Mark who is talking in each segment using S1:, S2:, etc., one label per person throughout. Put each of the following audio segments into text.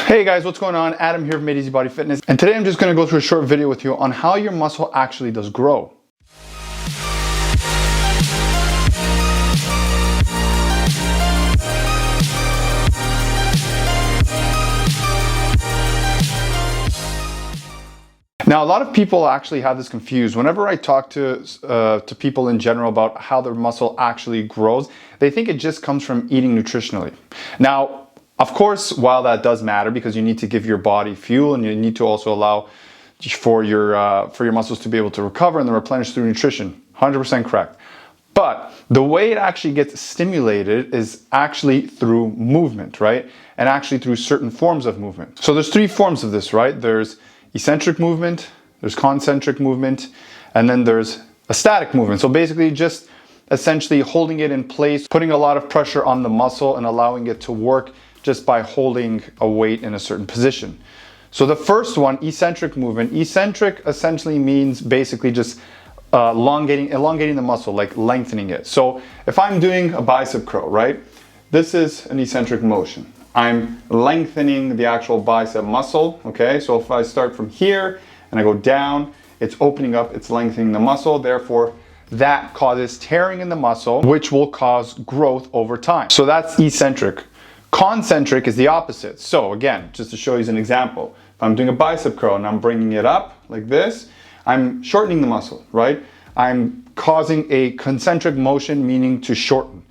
S1: Hey guys, what's going on? Adam here from AtoZbodyfitness, and today I'm just going to go through a short video with you on how your muscle actually does grow. Now, a lot of people actually have this confused. Whenever I talk to people in general about how their muscle actually grows, they think it just comes from eating nutritionally. Now, of course, while that does matter because you need to give your body fuel and you need to also allow for your muscles to be able to recover and then replenish through nutrition, 100% correct. But the way it actually gets stimulated is actually through movement, right? And actually through certain forms of movement. So there's three forms of this, right? There's eccentric movement, there's concentric movement, and then there's a static movement. So basically just essentially holding it in place, putting a lot of pressure on the muscle and allowing it to work just by holding a weight in a certain position. So the first one, eccentric movement. Eccentric essentially means basically just elongating the muscle, like lengthening it. So if I'm doing a bicep curl, right? This is an eccentric motion. I'm lengthening the actual bicep muscle, okay? So if I start from here and I go down, it's opening up, it's lengthening the muscle. Therefore, that causes tearing in the muscle, which will cause growth over time. So that's eccentric. Concentric is the opposite. So again, just to show you an example, if I'm doing a bicep curl and I'm bringing it up like this, I'm shortening the muscle, right? I'm causing a concentric motion, meaning to shorten.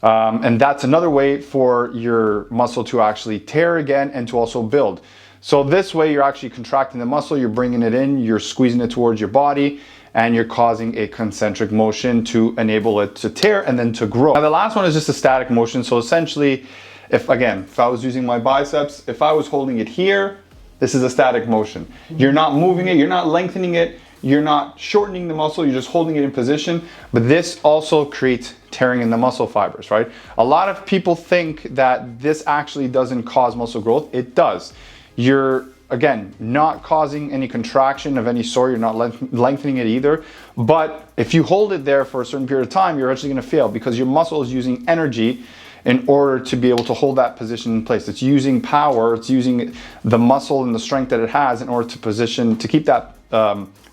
S1: And that's another way for your muscle to actually tear again and to also build. So this way you're actually contracting the muscle, you're bringing it in, you're squeezing it towards your body, and you're causing a concentric motion to enable it to tear and then to grow. Now the last one is just a static motion. So essentially, if I was using my biceps, if I was holding it here, this is a static motion. You're not moving it, you're not lengthening it, you're not shortening the muscle, you're just holding it in position. But this also creates tearing in the muscle fibers, right? A lot of people think that this actually doesn't cause muscle growth. It does. You're, again, not causing any contraction of any sort. You're not lengthening it either. But if you hold it there for a certain period of time, you're actually going to fail because your muscle is using energy in order to be able to hold that position in place. It's using power, it's using the muscle and the strength that it has in order to keep that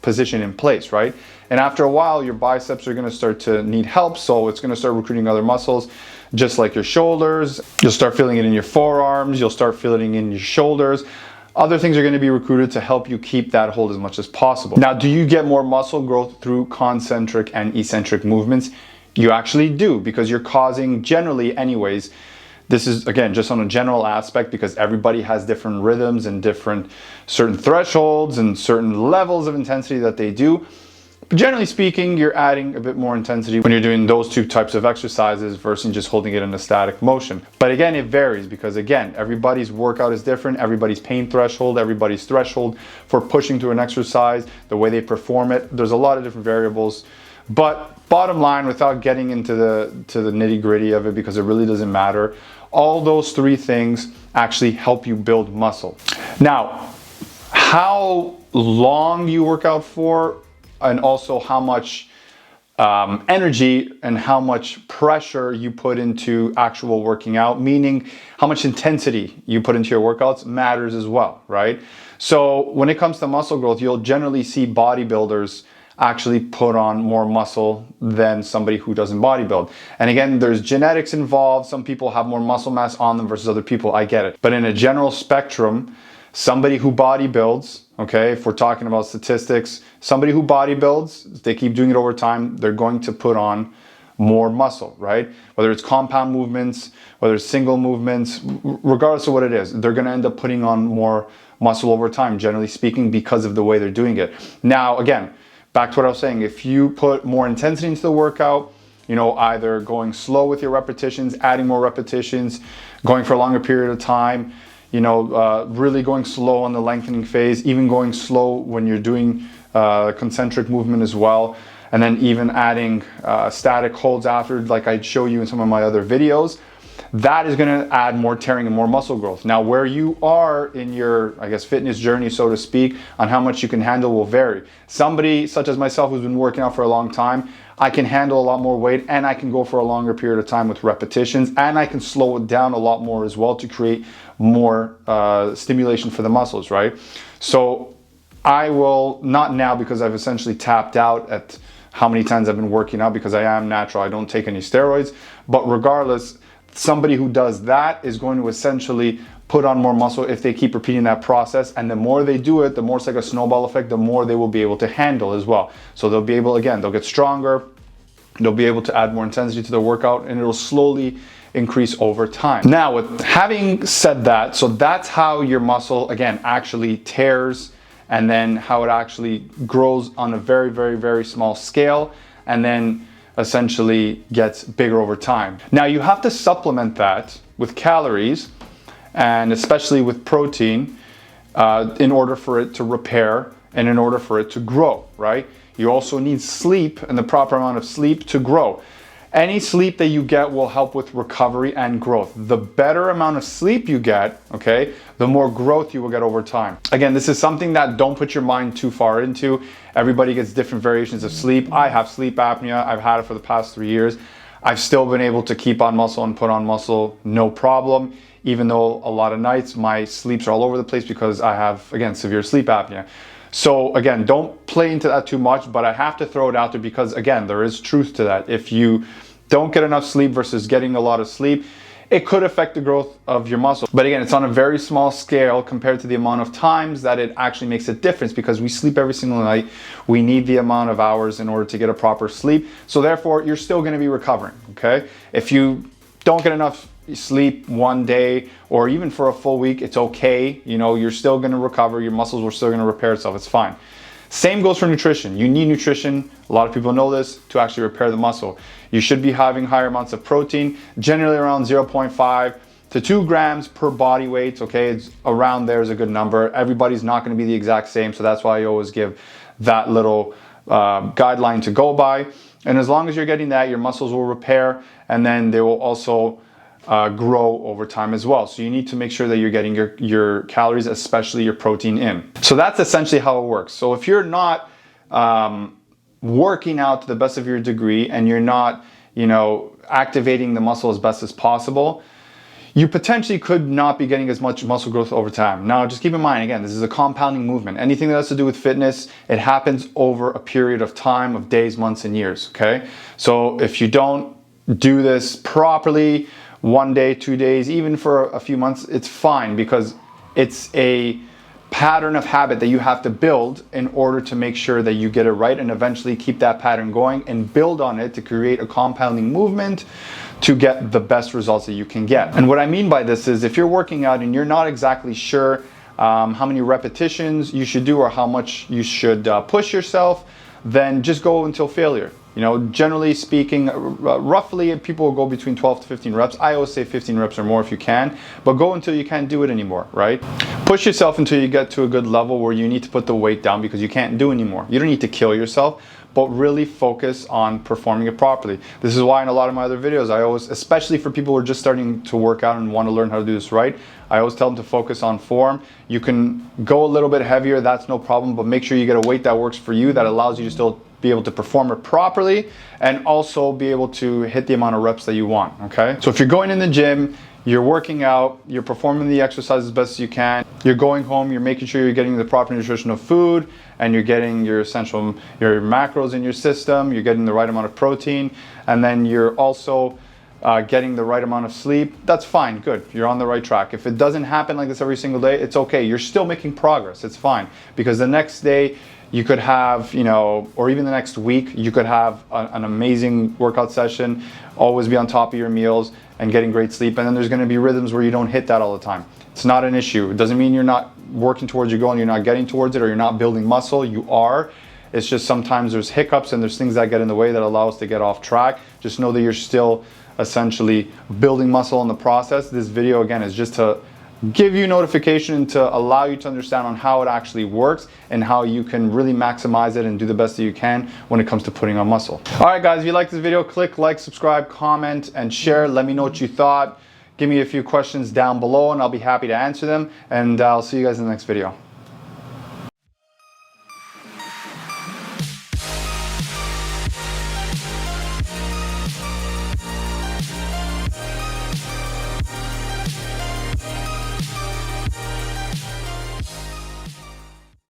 S1: position in place, right? And after a while, your biceps are gonna start to need help, so it's gonna start recruiting other muscles, just like your shoulders. You'll start feeling it in your forearms, you'll start feeling it in your shoulders. Other things are going to be recruited to help you keep that hold as much as possible. Now, do you get more muscle growth through concentric and eccentric movements? You actually do, because you're causing, generally anyways, this is again just on a general aspect because everybody has different rhythms and different certain thresholds and certain levels of intensity that they do. But generally speaking, you're adding a bit more intensity when you're doing those two types of exercises versus just holding it in a static motion. But again, it varies because again, everybody's workout is different, everybody's pain threshold, everybody's threshold for pushing through an exercise, the way they perform it, there's a lot of different variables. But bottom line, without getting into the nitty-gritty of it because it really doesn't matter, all those three things actually help you build muscle. Now, how long you work out for and also how much energy and how much pressure you put into actual working out, meaning how much intensity you put into your workouts, matters as well, right? So when it comes to muscle growth, you'll generally see bodybuilders actually put on more muscle than somebody who doesn't bodybuild. And again, there's genetics involved. Some people have more muscle mass on them versus other people. I get it. But in a general spectrum, somebody who bodybuilds, okay, if we're talking about statistics, somebody who bodybuilds, they keep doing it over time, they're going to put on more muscle, right? Whether it's compound movements, whether it's single movements, regardless of what it is, they're going to end up putting on more muscle over time, generally speaking, because of the way they're doing it. Now, again, back to what I was saying, if you put more intensity into the workout, you know, either going slow with your repetitions, adding more repetitions, going for a longer period of time, you know, really going slow on the lengthening phase, even going slow when you're doing concentric movement as well, and then even adding static holds after, like I show you in some of my other videos, that is going to add more tearing and more muscle growth. Now, where you are in your, I guess, fitness journey, so to speak, on how much you can handle will vary. Somebody such as myself who's been working out for a long time, I can handle a lot more weight and I can go for a longer period of time with repetitions, and I can slow it down a lot more as well to create more stimulation for the muscles, right? So I will, not now because I've essentially tapped out at how many times I've been working out because I am natural, I don't take any steroids, but regardless, somebody who does that is going to essentially put on more muscle if they keep repeating that process, and the more they do it, the more it's like a snowball effect, the more they will be able to handle as well. So they'll be able, again, they'll get stronger, they'll be able to add more intensity to their workout, and it'll slowly increase over time. Now, with having said that, so that's how your muscle, again, actually tears, and then how it actually grows on a very, very, very small scale, and then essentially gets bigger over time. Now, you have to supplement that with calories, and especially with protein, in order for it to repair and in order for it to grow, right? You also need sleep and the proper amount of sleep to grow. Any sleep that you get will help with recovery and growth. The better amount of sleep you get, okay, the more growth you will get over time. Again, this is something that don't put your mind too far into. Everybody gets different variations of sleep. I have sleep apnea. I've had it for the past 3 years. I've still been able to keep on muscle and put on muscle, no problem, even though a lot of nights my sleeps are all over the place because I have, again, severe sleep apnea. So again, don't play into that too much, but I have to throw it out there because, again, there is truth to that. If you don't get enough sleep versus getting a lot of sleep, it could affect the growth of your muscle. But again, it's on a very small scale compared to the amount of times that it actually makes a difference, because we sleep every single night. We need the amount of hours in order to get a proper sleep. So therefore, you're still going to be recovering, okay? If you don't get enough sleep one day or even for a full week, it's okay. You know, you're still going to recover. Your muscles are still going to repair itself. It's fine. Same goes for nutrition. You need nutrition, a lot of people know this, to actually repair the muscle. You should be having higher amounts of protein, generally around 0.5 to 2 grams per body weight, okay? It's around there is a good number. Everybody's not going to be the exact same, so that's why I always give that little guideline to go by. And as long as you're getting that, your muscles will repair, and then they will also grow over time as well. So you need to make sure that you're getting your calories, especially your protein, in. So that's essentially how it works. So if you're not working out to the best of your degree and you're not, you know, activating the muscle as best as possible, you potentially could not be getting as much muscle growth over time. Now, just keep in mind, again, this is a compounding movement. Anything that has to do with fitness, it happens over a period of time, of days, months, and years, okay? So if you don't do this properly, 1 day, 2 days, even for a few months, it's fine, because it's a pattern of habit that you have to build in order to make sure that you get it right, and eventually keep that pattern going and build on it to create a compounding movement to get the best results that you can get. And what I mean by this is, if you're working out and you're not exactly sure how many repetitions you should do or how much you should push yourself, then just go until failure. You know, generally speaking, roughly people will go between 12 to 15 reps. I always say 15 reps or more if you can, but go until you can't do it anymore, right? Push yourself until you get to a good level where you need to put the weight down because you can't do anymore. You don't need to kill yourself, but really focus on performing it properly. This is why in a lot of my other videos, I always, especially for people who are just starting to work out and want to learn how to do this right, I always tell them to focus on form. You can go a little bit heavier, that's no problem, but make sure you get a weight that works for you, that allows you to still be able to perform it properly and also be able to hit the amount of reps that you want, okay? So if you're going in the gym, you're working out, you're performing the exercise as best as you can, you're going home, you're making sure you're getting the proper nutrition of food, and you're getting your essential, your macros in your system, you're getting the right amount of protein, and then you're also getting the right amount of sleep, that's fine, good, you're on the right track. If it doesn't happen like this every single day, it's okay, you're still making progress, it's fine, because the next day, you could have, you know, or even the next week, you could have an amazing workout session, always be on top of your meals and getting great sleep. And then there's gonna be rhythms where you don't hit that all the time. It's not an issue. It doesn't mean you're not working towards your goal and you're not getting towards it, or you're not building muscle, you are. It's just sometimes there's hiccups and there's things that get in the way that allow us to get off track. Just know that you're still essentially building muscle in the process. This video, again, is just to give you notification to allow you to understand on how it actually works and how you can really maximize it and do the best that you can when it comes to putting on muscle. All right, guys, if you like this video, click like, subscribe, comment, and share. Let me know what you thought. Give me a few questions down below and I'll be happy to answer them. And I'll see you guys in the next video.